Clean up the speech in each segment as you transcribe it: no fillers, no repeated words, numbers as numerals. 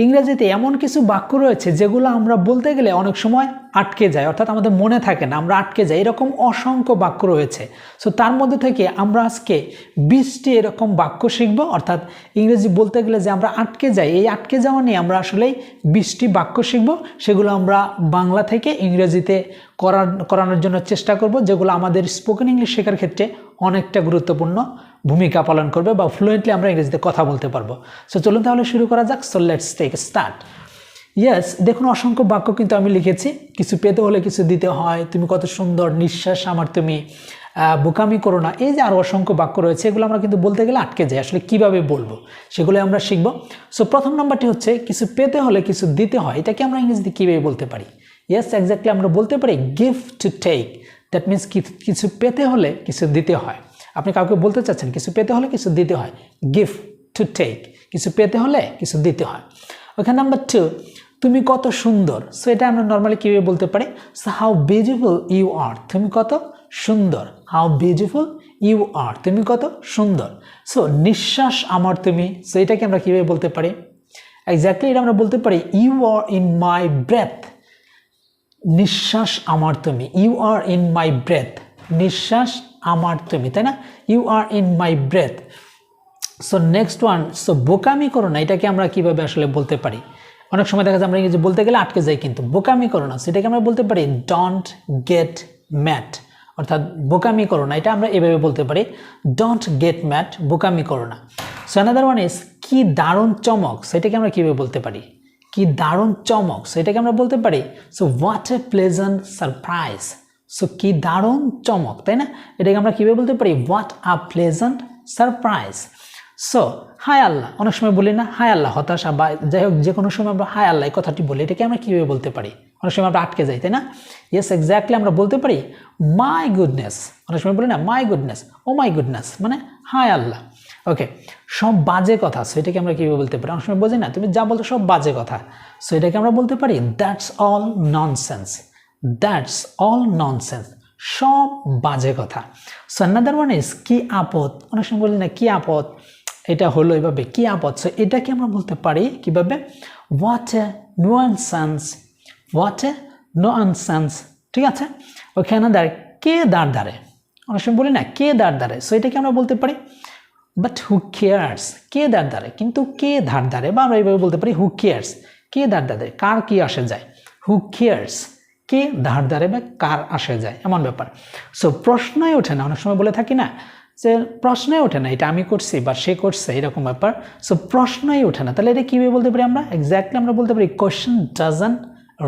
ইংরেজিতে এমন কিছু বাক্য রয়েছে যেগুলো আমরা বলতে গেলে অনেক সময় আটকে যায়, অর্থাৎ আমাদের মনে থাকে না, আমরা আটকে যাই। এরকম অসংখ্য বাক্য রয়েছে। সো তার মধ্যে থেকে আমরা আজকে 20টি এরকম বাক্য শিখব, অর্থাৎ ইংরেজি বলতে গেলে যে আমরা আটকে যাই, এই আটকে যাওয়া নিয়ে আমরা আসলেই 20টি বাক্য শিখব। সেগুলো আমরা বাংলা থেকে ইংরেজিতে করানোর জন্য চেষ্টা করব, যেগুলো আমাদের স্পোকেন ইংলিশ শেখার ক্ষেত্রে অনেকটা গুরুত্বপূর্ণ ভূমিকা পালন করবে, বা ফ্লুয়েন্টলি আমরা ইংরেজিতে কথা বলতে পারবো। সো চলুন তাহলে শুরু করা যাক। So let's take start. Yes, দেখুন অসংখ্য বাক্য কিন্তু আমি লিখেছি। কিছু পেতে হলে কিছু দিতে হয়, তুমি কত সুন্দর, নিঃশ্বাস আমার তুমি, বোকামি করো না, এই যে আরও অসংখ্য বাক্য রয়েছে, এগুলো আমরা কিন্তু বলতে গেলে আটকে যাই। আসলে কিভাবে বলবো সেগুলো আমরা শিখবো। সো প্রথম নাম্বারটি হচ্ছে কিছু পেতে হলে কিছু দিতে হয়। এটাকে আমরা ইংরেজিতে কীভাবে বলতে পারি? ইয়েস, এক্স্যাক্টলি আমরা বলতে পারি give to take. That means কিছু পেতে হলে কিছু দিতে হয়। আপনি কাউকে বলতে চাচ্ছেন কিছু পেতে হলে কিছু দিতে হয়, গিভ টু টেক, কিছু পেতে হলে কিছু দিতে হয়। ওখানে নাম্বার 2, তুমি কত সুন্দর। সো এটা আমরা নর্মালি কীভাবে বলতে পারি? So how beautiful you are, তুমি কত সুন্দর, হাউ বিউটিফুল ইউ আর, তুমি কত সুন্দর। সো নিঃশ্বাস আমার তুমি, সো এটাকে আমরা কীভাবে বলতে পারি? এক্স্যাক্টলি এটা আমরা বলতে পারি you are in my breath. নিঃশ্বাস আমার তুমি, you are in my breath, নিঃশ্বাস আমার তুমি, তাই না? You are in my breath. So next one, so বোকামি করো না, এটাকে আমরা কিভাবে আসলে বলতে পারি? অনেক সময় দেখা যায় আমরা ইংরেজি বলতে গেলে আটকে যাই, কিন্তু বোকামি করো না সেটাকে আমরা বলতে পারি ডোন্ট গেট ম্যাড, অর্থাৎ বোকামি করো না, এটা আমরা এভাবে বলতে পারি ডোন্ট গেট ম্যাড, বোকামি করো না। সো অ্যানাদার ওয়ান ইজ কি দারুণ চমক, সেটাকে আমরা কীভাবে বলতে পারি? কি দারুণ চমক, সেটাকে আমরা বলতে পারি so what a pleasant surprise. So কি দারুণ চমক, তাই না? এটাকে আমরা কীভাবে বলতে পারি? What a pleasant surprise. So হাই আল্লাহ, অনেক সময় বলি না হাই আল্লাহ, হতাশা বা যাই হোক যে কোনো সময় আমরা হাই আল্লাহ এই কথাটি বলি, এটাকে আমরা কীভাবে বলতে পারি? অনেক সময় আমরা আটকে যাই, তাই না? ইয়েস, এক্স্যাক্টলি আমরা বলতে পারি মাই গুডনেস। অনেক সময় বলি না my goodness, oh my goodness, মানে হাই আল্লাহ। ওকে, সব বাজে কথা, সো এটাকে আমরা কীভাবে বলতে পারি? অনেক সময় বোঝে না, তুমি যা বলতো সব বাজে কথা, সো এটাকে আমরা বলতে পারি that's all nonsense, that's all nonsense, সব বাজে কথা। সো অ্যানাদার ওয়ান ইজ কি আপদ। অনেক সময় বলি না কি আপদ, এটা হলো এভাবে কি আপদ। সো এটাকে আমরা বলতে পারি কিভাবে? What a nonsense, what a nonsense, ঠিক আছে? ওকে, অ্যানাদার কে দাঁড় দাঁড়ে। অনেক সময় বলি না কে দাঁড় দাঁড়ে, সো এটাকে আমরা বলতে পারি বাট হু কেয়ার্স, কে দাঁড় দাঁড়ে, কিন্তু কে ধার দাঁড়ে, বা আমরা এইভাবে বলতে পারি হু কেয়ার্স, কে দাঁড় দাঁড়ে, কার কি আসে যায়, হু কেয়ার্স, কে ধার দাঁড়ে বা কার আসে যায়, এমন ব্যাপার। সো প্রশ্নই ওঠে না, অনেক সময় বলে থাকি না যে প্রশ্নই ওঠে না, এটা আমি করছি বা সে করছে, এরকম ব্যাপার। সো প্রশ্নই ওঠে না, তাহলে এটা কীভাবে বলতে পারি আমরা? এক্স্যাক্টলি আমরা বলতে পারি question doesn't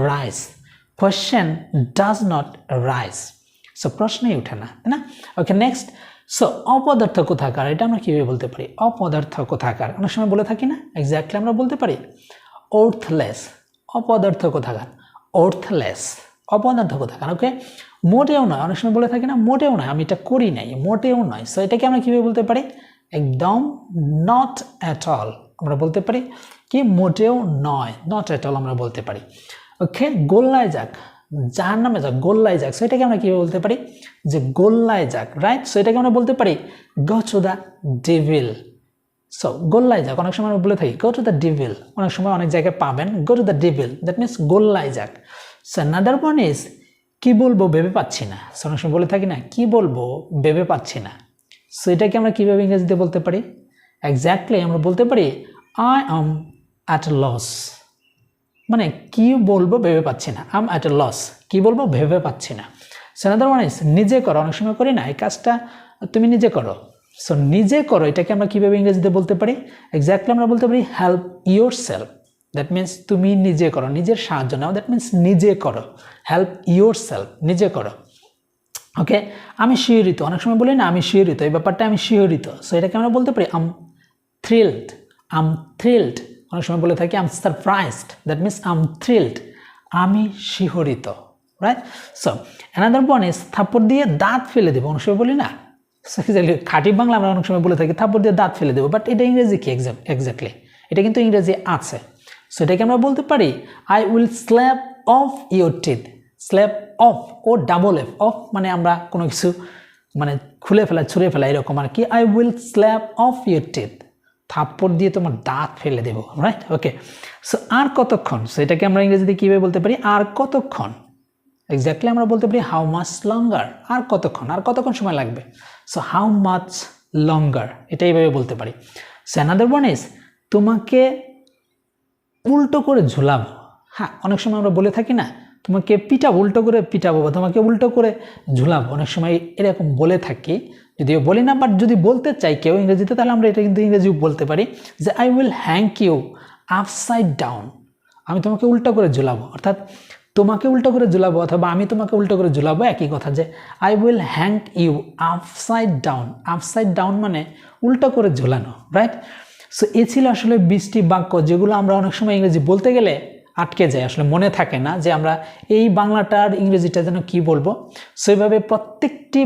rise, question does not rise. So প্রশ্নই ওঠে না, তাই না? ওকে, নেক্সট, সো অপদার্থ কোথাকার, এটা আমরা কীভাবে বলতে পারি? অপদার্থ কোথাকার, অনেক সময় বলে থাকি না? এক্স্যাক্টলি আমরা বলতে পারি অর্থলেস, অপদার্থ কোথাকার, অর্থলেস, অপদার্থ কোথাকার। ওকে, মোটেও নয়, অনেক সময় বলে থাকি না মোটেও নয়, আমি এটা করি নাই, মোটেও নয়। সো এটাকে আমরা কীভাবে বলতে পারি? একদম, নট অ্যাট অল, আমরা বলতে পারি কি মোটেও নয়, নট অ্যাট অল আমরা বলতে পারি। ওকে, গোল্লায় যাক, যার নামে যাক, গোল্লায় যাক, সো এটাকে আমরা কীভাবে বলতে পারি? যে গোল্লায় যাক, রাইট? সো এটাকে আমরা বলতে পারি go to the devil. So গোল্লায় যাক, অনেক সময় আমরা বলে থাকি গো টু দ্য ডেভিল, অনেক সময় অনেক জায়গায় পাবেন go to the devil, that means গোল্লায় যাক। সো অ্যানাদার ওয়ান ইজ কী বলবো ভেবে পাচ্ছি না। সো অনেক সময় বলে থাকি না কী বলবো ভেবে পাচ্ছি না। সো এটাকে আমরা কীভাবে ইংরেজিতে বলতে পারি? এক্স্যাক্টলি আমরা বলতে পারি I am at a loss, মানে কি বলবো ভেবে পাচ্ছি না, আম অ্যাট এ লস, কি বলবো ভেবে পাচ্ছি না। সো অ্যানাদার ওয়ান ইজ নিজে করো, অনেক সময় করি না এই কাজটা তুমি নিজে করো। সো নিজে করো, এটাকে আমরা কীভাবে ইংরেজিতে বলতে পারি? এক্স্যাক্টলি আমরা বলতে পারি help your self, that means তুমি নিজে করো, নিজের সাহায্য নাও, দ্যাট মিনস নিজে করো, হেল্প ইয়োর সেলফ, নিজে করো। ওকে, আমি শিহরিত, অনেক সময় বলি না আমি শিহরিত, এই ব্যাপারটা আমি শিহরিত। সো এটাকে আমরা বলতে পারি আম থ্রিলড, আম থ্রিলড, অনেক সময় বলে থাকি I'm surprised, that means I'm thrilled, আমি শিহরিত, right? So another one is থাপ্পড় দিয়ে দাঁত ফেলে দেবো, অনেক সময় বলি না, খাঁটি বাংলা আমরা অনেক সময় বলে থাকি থাপ্পড় দিয়ে দাঁত ফেলে দেবো, বাট এটা ইংরেজি কি এক্স্যাক্টলি? এটা কিন্তু ইংরেজি আছে। সো এটাকে আমরা বলতে পারি I will slap off your teeth, slap off O double F, off মানে আমরা কোনো কিছু মানে খুলে ফেলা, ছুঁড়ে ফেলা, এরকম আর কি। I will slap off your teeth, থাপ্পড় দিয়ে তোমার দাঁত ফেলে দেবো, রাইট? ওকে, সো আর কতক্ষণ, সো এটাকে আমরা ইংরেজিতে কীভাবে বলতে পারি? আর কতক্ষণ। এক্স্যাক্টলি আমরা বলতে পারি হাউ মাচ লঙ্গার, আর কতক্ষণ সময় লাগবে। সো হাউ মাচ লঙ্গার, এটা এইভাবে বলতে পারি। সো অ্যানাদার ওয়ান ইজ তোমাকে উল্টো করে ঝুলাবো। হ্যাঁ, অনেক সময় আমরা বলে থাকি না, তোমাকে উল্টো করে পিটাবো বা তোমাকে উল্টো করে ঝুলাবো, অনেক সময় এরকম বলে থাকি, যদিও বলি না, বাট যদি বলতে চাই কেউ ইংরেজিতে তাহলে আমরা এটা কিন্তু ইংরেজিও বলতে পারি যে I will hang you upside down, আমি তোমাকে উল্টো করে ঝুলাবো। অর্থাৎ তোমাকে উল্টো করে ঝুলাবো অথবা আমি তোমাকে উল্টো করে ঝুলাবো একই কথা, যে I will hang you upside down. Upside down মানে উল্টো করে ঝুলানো, রাইট? সো এ ছিল আসলে 20টি বাক্য যেগুলো আমরা অনেক সময় ইংরেজি বলতে গেলে আটকে যায়, আসলে মনে থাকে না যে আমরা এই বাংলাটার ইংরেজিটা যেন কি বলবো। সো এইভাবে প্রত্যেকটি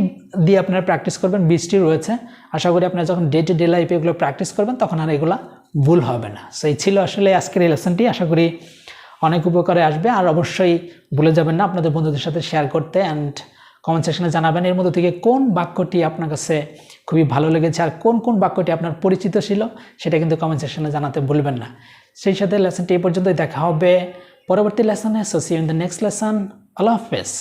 দিয়ে আপনারা প্র্যাকটিস করবেন, 20টি রয়েছে। আশা করি আপনারা যখন ডে টু ডে লাইফে এগুলো প্র্যাকটিস করবেন তখন আর এগুলো ভুল হবে না। সো এই ছিল আসলে আজকের এই লেসনটি, আশা করি অনেক উপকারে আসবে। আর অবশ্যই ভুলে যাবেন না আপনাদের বন্ধুদের সাথে শেয়ার করতে, অ্যান্ড কমেন্ট সেকশনে জানাবেন এর মধ্যে থেকে কোন বাক্যটি আপনার কাছে খুবই ভালো লেগেছে আর কোন কোন বাক্যটি আপনার পরিচিত ছিল, সেটা কিন্তু কমেন্ট সেকশনে জানাতে ভুলবেন না। সেই সাথে লেসনটি এই পর্যন্তই, দেখা হবে পরবর্তী লেসনে। So see you in the next lesson. Allah হাফেজ।